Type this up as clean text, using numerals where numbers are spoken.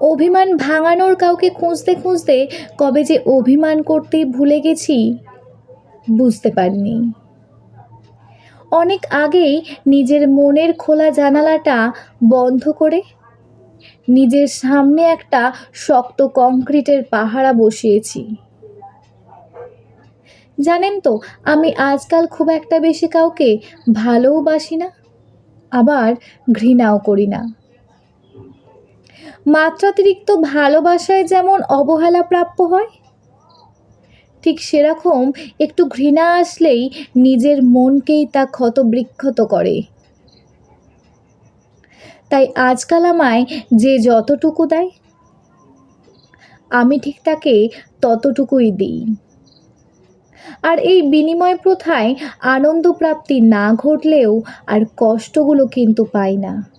অভিমান ভাঙানোর কাউকে খুঁজতে খুঁজতে কবে যে অভিমান করতেই ভুলে গেছি বুঝতে পারিনি। অনেক আগেই নিজের মনের খোলা জানালাটা বন্ধ করে নিজের সামনে একটা শক্ত কংক্রিটের পাহারা বসিয়েছি। জানেন তো, আমি আজকাল খুব একটা বেশি কাউকে ভালোওবাসি না, আবার ঘৃণাও করি না। মাত্রাতিরিক্ত ভালোবাসায় যেমন অবহেলা প্রাপ্য হয়, ঠিক সেরকম একটু ঘৃণা আসলেই নিজের মনকেই তা ক্ষতবিক্ষত করে। তাই আজকাল আমায় যে যতটুকু দেয়, আমি ঠিক তাকে ততটুকুই দিই। আর এই বিনিময় প্রথায় আনন্দ প্রাপ্তি না ঘটলেও আর কষ্টগুলো কিন্তু পাই না।